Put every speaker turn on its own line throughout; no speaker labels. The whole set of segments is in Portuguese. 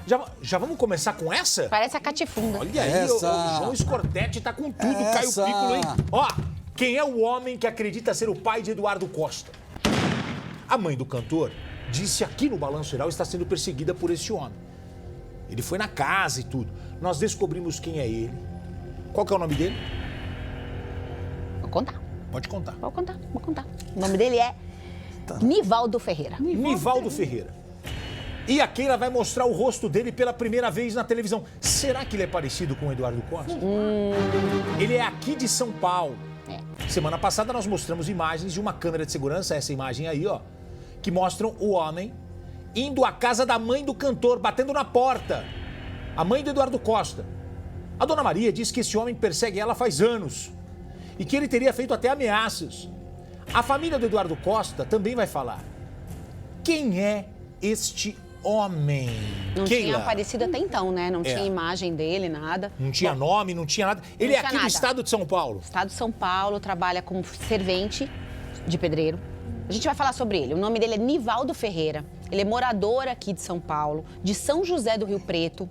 Já vamos começar com essa?
Parece a catifunda.
Olha aí, o João Scortetti tá com tudo, Caio Piccolo, hein? Ó, quem é o homem que acredita ser o pai de Eduardo Costa? A mãe do cantor disse aqui no Balanço Geral está sendo perseguida por esse homem. Ele foi na casa e tudo. Nós descobrimos quem é ele. Qual que é o nome dele?
Vou contar.
Pode contar.
Vou contar. O nome dele é Nivaldo Ferreira.
Nivaldo Ferreira. E a Keila vai mostrar o rosto dele pela primeira vez na televisão. Será que ele é parecido com o Eduardo Costa? Ele é aqui de São Paulo. Semana passada nós mostramos imagens de uma câmera de segurança, essa imagem aí, ó, que mostram o homem indo à casa da mãe do cantor, batendo na porta. A mãe do Eduardo Costa. A dona Maria diz que esse homem persegue ela faz anos e que ele teria feito até ameaças. A família do Eduardo Costa também vai falar. Quem é este homem?
Não
Keila.
tinha aparecido até então, né? Não tinha imagem dele, nada.
Não tinha nome, não tinha nada. Ele é aqui do estado de São Paulo.
Estado de São Paulo, trabalha como servente de pedreiro. A gente vai falar sobre ele. O nome dele é Nivaldo Ferreira. Ele é morador aqui de São Paulo, de São José do Rio Preto.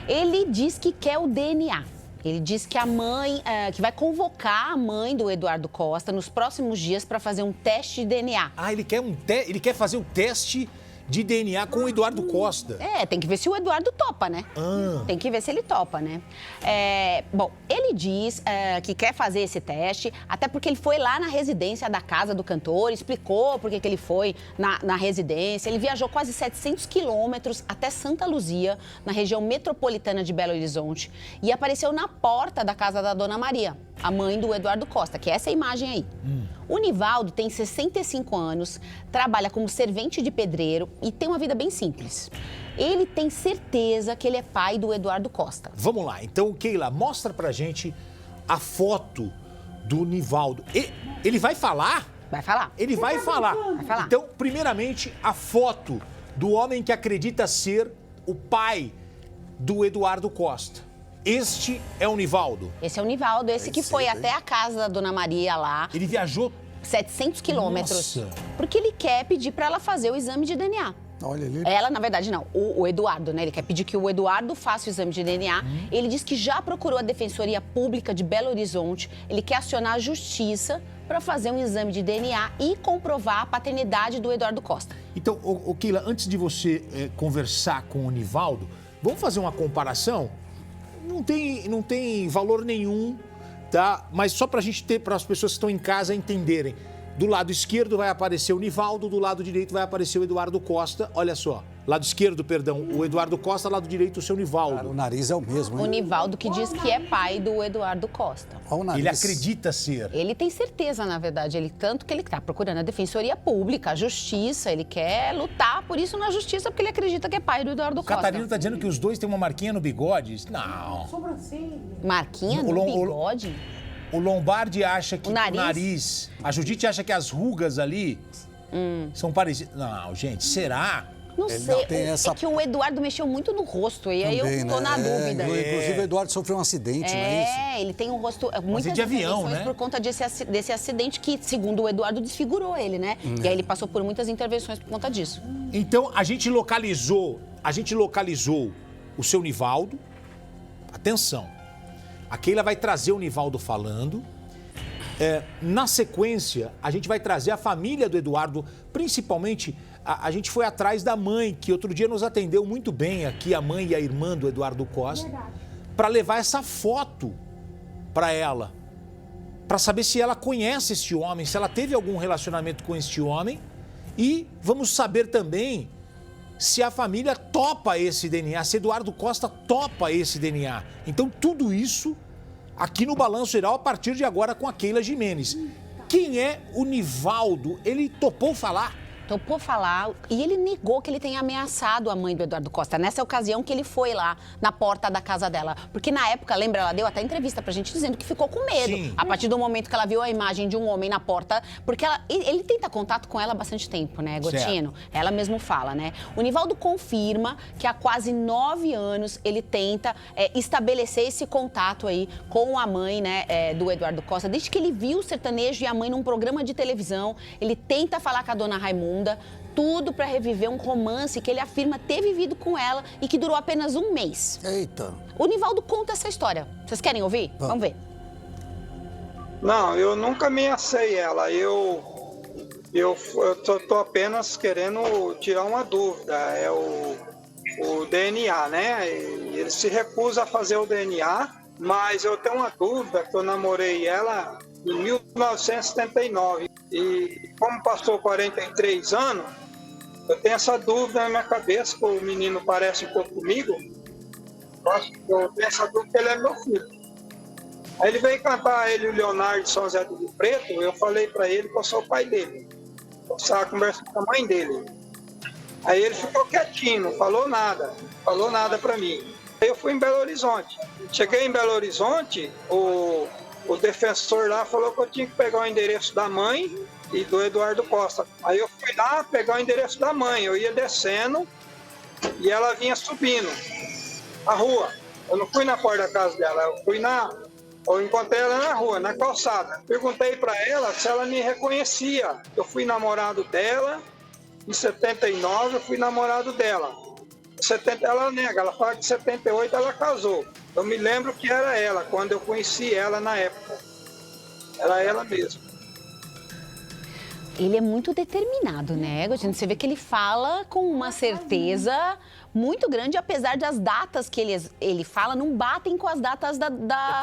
Ele diz que quer o DNA. Ele diz que a mãe, que vai convocar a mãe do Eduardo Costa nos próximos dias para fazer um teste de DNA.
Ah, ele quer fazer o teste de DNA com o Eduardo Costa.
Tem que ver se o Eduardo topa, né? Tem que ver se ele topa, né? Bom, ele diz que quer fazer esse teste, até porque ele foi lá na residência da casa do cantor, explicou por que ele foi na residência. Ele viajou quase 700 quilômetros até Santa Luzia, na região metropolitana de Belo Horizonte, e apareceu na porta da casa da Dona Maria, a mãe do Eduardo Costa, que é essa imagem aí. O Nivaldo tem 65 anos, trabalha como servente de pedreiro e tem uma vida bem simples. Ele tem certeza que ele é pai do Eduardo Costa.
Vamos lá, então, Keila, mostra pra gente a foto do Nivaldo. Ele vai falar?
Vai falar.
Ele vai falar.
Vai falar.
Então, primeiramente, a foto do homem que acredita ser o pai do Eduardo Costa. Este é o Nivaldo.
Esse é o Nivaldo, esse que foi até a casa da Dona Maria lá.
Ele viajou
700 quilômetros.
Nossa.
Porque ele quer pedir para ela fazer o exame de DNA.
Olha ali.
Ela, na verdade, não. O Eduardo, né? Ele quer pedir que o Eduardo faça o exame de DNA. Ele diz que já procurou a Defensoria Pública de Belo Horizonte. Ele quer acionar a Justiça para fazer um exame de DNA e comprovar a paternidade do Eduardo Costa.
Então, Keila, antes de você conversar com o Nivaldo, vamos fazer uma comparação? Não tem valor nenhum, tá? Mas só pra gente ter, para as pessoas que estão em casa entenderem. Do lado esquerdo vai aparecer o Nivaldo, do lado direito vai aparecer o Eduardo Costa. Olha só, lado esquerdo, perdão, o Eduardo Costa, lado direito o seu Nivaldo.
Cara, o nariz é o mesmo, hein?
O Nivaldo que diz que é pai do Eduardo Costa.
Olha o nariz.
Ele acredita ser.
Ele tem certeza, na verdade, tanto que ele está procurando a Defensoria Pública, a Justiça, ele quer lutar por isso na Justiça, porque ele acredita que é pai do Eduardo
O
Costa.
Catarina tá dizendo que os dois têm uma marquinha no bigode. Não.
Marquinha no bigode?
O Lombardi acha que
O nariz.
A Judite acha que as rugas ali são parecidas. Não, gente, será?
Não
Ele
sei,
não tem essa-
é que o Eduardo mexeu muito no rosto, e aí eu
Também,
tô
né?
na dúvida.
Inclusive, o Eduardo sofreu um acidente, não é isso?
Ele tem um rosto... Muitas
de avião,
intervenções
né?
por conta desse acidente que, segundo o Eduardo, desfigurou ele, né? E aí ele passou por muitas intervenções por conta disso.
Então, a gente localizou o seu Nivaldo. Atenção. A Keila vai trazer o Nivaldo falando. Na sequência, a gente vai trazer a família do Eduardo, principalmente, a gente foi atrás da mãe, que outro dia nos atendeu muito bem aqui, a mãe e a irmã do Eduardo Costa, para levar essa foto para ela, para saber se ela conhece este homem, se ela teve algum relacionamento com este homem, e vamos saber também se a família topa esse DNA, se Eduardo Costa topa esse DNA. Então, tudo isso aqui no Balanço Geral a partir de agora com a Keila Gimenez. Quem é o Nivaldo? Ele topou falar?
Topou falar e ele negou que ele tenha ameaçado a mãe do Eduardo Costa. Nessa ocasião que ele foi lá na porta da casa dela. Porque na época, lembra, ela deu até entrevista pra gente dizendo que ficou com medo.
Sim.
A partir do momento que ela viu a imagem de um homem na porta. Porque ele tenta contato com ela há bastante tempo, né, Gotino? Ela mesmo fala, né? O Nivaldo confirma que há quase 9 anos ele tenta estabelecer esse contato aí com a mãe, né, do Eduardo Costa. Desde que ele viu o sertanejo e a mãe num programa de televisão, ele tenta falar com a dona Raimunda. tudo para reviver um romance que ele afirma ter vivido com ela e que durou apenas um mês.
Eita.
O Nivaldo conta essa história. Vocês querem ouvir? Vamos ver.
Não, eu nunca ameacei ela. Eu tô apenas querendo tirar uma dúvida. É o DNA, né? Ele se recusa a fazer o DNA, mas eu tenho uma dúvida, que eu namorei ela em 1979. E como passou 43 anos, eu tenho essa dúvida na minha cabeça, que o menino parece um pouco comigo. Eu tenho essa dúvida que ele é meu filho. Aí ele veio cantar, ele, o Leonardo de São José do Rio Preto. Eu falei para ele que eu sou o pai dele. Eu estava conversando com a mãe dele. Aí ele ficou quietinho, não falou nada para mim. Aí eu fui em Belo Horizonte. Cheguei em Belo Horizonte, o defensor lá falou que eu tinha que pegar o endereço da mãe e do Eduardo Costa. Aí eu fui lá pegar o endereço da mãe. Eu ia descendo e ela vinha subindo a rua. Eu não fui na porta da casa dela, eu encontrei ela na rua, na calçada. Perguntei para ela se ela me reconhecia. Eu fui namorado dela, em 79 eu fui namorado dela. 70 ela nega, ela fala que em 78 ela casou. Eu me lembro que era ela, quando eu conheci ela na época. Era ela mesma.
Ele é muito determinado, né, Gotino? Você vê que ele fala com uma certeza muito grande, apesar das datas que ele fala não batem com as datas da...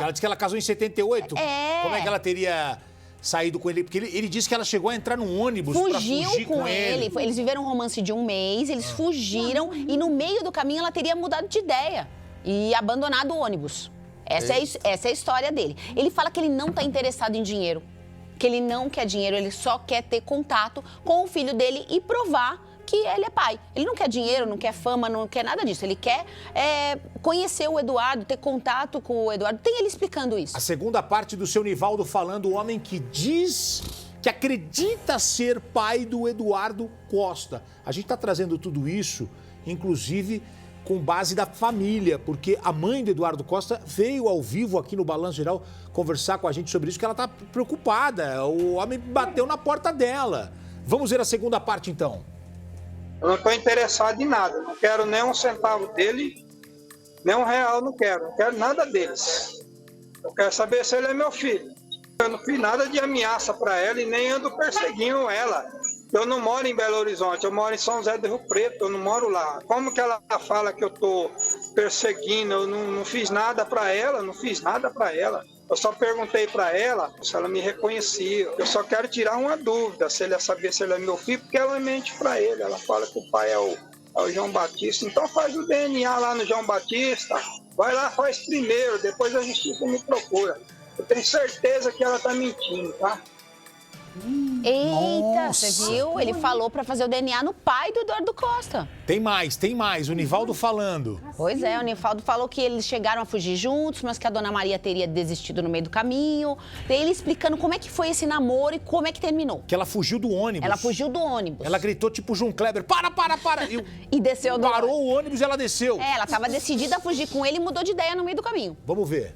Ela disse que ela casou em 78?
É.
Como é que ela teria saído com ele? Porque ele disse que ela chegou a entrar num ônibus pra fugir com ele.
Eles viveram um romance de um mês, eles fugiram e no meio do caminho ela teria mudado de ideia e abandonado o ônibus. Essa é a história dele. Ele fala que ele não está interessado em dinheiro, que ele não quer dinheiro, ele só quer ter contato com o filho dele e provar que ele é pai. Ele não quer dinheiro, não quer fama, não quer nada disso. Ele quer conhecer o Eduardo, ter contato com o Eduardo. Tem ele explicando isso.
A segunda parte do seu Nivaldo falando, o homem que diz que acredita ser pai do Eduardo Costa. A gente está trazendo tudo isso, inclusive com base da família, porque a mãe do Eduardo Costa veio ao vivo aqui no Balanço Geral conversar com a gente sobre isso, que ela está preocupada. O homem bateu na porta dela. Vamos ver a segunda parte, então.
Eu não estou interessado em nada, não quero nem um centavo dele, nem R$1 não quero nada deles. Eu quero saber se ele é meu filho. Eu não fiz nada de ameaça para ela e nem ando perseguindo ela. Eu não moro em Belo Horizonte, eu moro em São José do Rio Preto, eu não moro lá. Como que ela fala que eu estou perseguindo? Eu não fiz nada para ela, Eu só perguntei para ela se ela me reconhecia. Eu só quero tirar uma dúvida, se ele saber se ele é meu filho, porque ela mente para ele. Ela fala que o pai é o João Batista. Então faz o DNA lá no João Batista. Vai lá, faz primeiro, depois a justiça me procura. Eu tenho certeza que ela está mentindo, tá?
Eita,
Nossa.
você viu? Ele falou pra fazer o DNA no pai do Eduardo Costa.
Tem mais. O Nivaldo falando.
Pois é, o Nivaldo falou que eles chegaram a fugir juntos, mas que a dona Maria teria desistido no meio do caminho. Daí ele explicando como é que foi esse namoro e como é que terminou.
Que ela fugiu do ônibus.
Ela fugiu do ônibus.
Ela gritou tipo João Kleber, para!
E desceu do
Parou o ônibus e ela desceu.
ela tava decidida a fugir com ele e mudou de ideia no meio do caminho.
Vamos ver.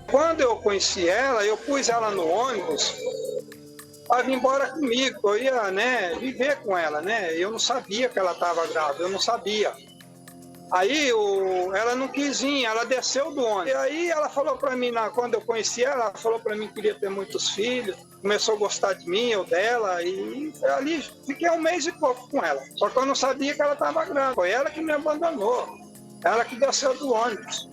Quando eu conheci ela, eu pus ela no ônibus para vir embora comigo. Eu ia, viver com ela, Eu não sabia que ela estava grávida, eu não sabia. Aí ela não quis ir, ela desceu do ônibus. E aí ela falou para mim, quando eu conheci ela falou para mim que queria ter muitos filhos. Começou a gostar de mim, eu dela, e ali fiquei 1 mês e pouco com ela. Só que eu não sabia que ela estava grávida. Foi ela que me abandonou, ela que desceu do ônibus.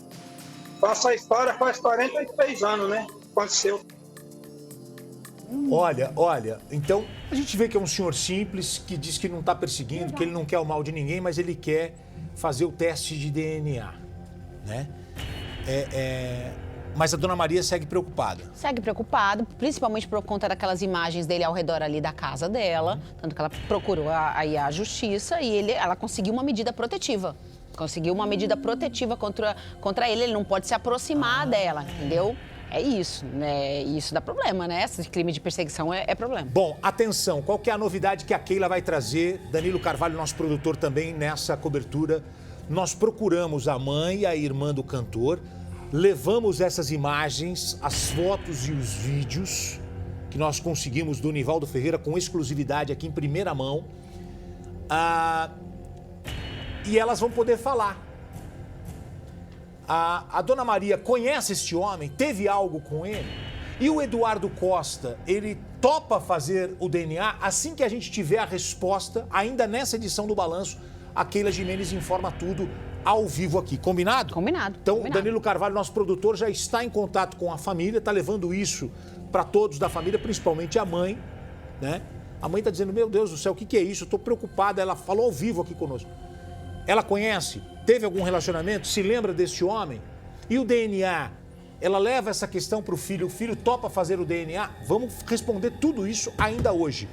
Essa história faz 43 anos, Aconteceu.
Olha, então a gente vê que é um senhor simples, que diz que não está perseguindo, que ele não quer o mal de ninguém, mas ele quer fazer o teste de DNA, né? Mas a dona Maria segue preocupada.
Segue preocupado, principalmente por conta daquelas imagens dele ao redor ali da casa dela. Tanto que ela procurou aí a justiça e ela conseguiu uma medida protetiva. Conseguiu uma medida protetiva contra ele não pode se aproximar dela, entendeu? É isso, né? Isso dá problema, né? Esse crime de perseguição é problema.
Bom, atenção, qual que é a novidade que a Keila vai trazer? Danilo Carvalho, nosso produtor também, nessa cobertura. Nós procuramos a mãe e a irmã do cantor, levamos essas imagens, as fotos e os vídeos que nós conseguimos do Nivaldo Ferreira com exclusividade aqui em primeira mão. E elas vão poder falar. A dona Maria conhece este homem, teve algo com ele. E o Eduardo Costa, ele topa fazer o DNA assim que a gente tiver a resposta, ainda nessa edição do Balanço, a Keila Gimenez informa tudo ao vivo aqui. Combinado?
Combinado.
Então,
combinado.
Danilo Carvalho, nosso produtor, já está em contato com a família, está levando isso para todos da família, principalmente a mãe, né? A mãe está dizendo, meu Deus do céu, o que é isso? Eu estou preocupada. Ela falou ao vivo aqui conosco. Ela conhece? Teve algum relacionamento? Se lembra desse homem? E o DNA? Ela leva essa questão para o filho topa fazer o DNA? Vamos responder tudo isso ainda hoje.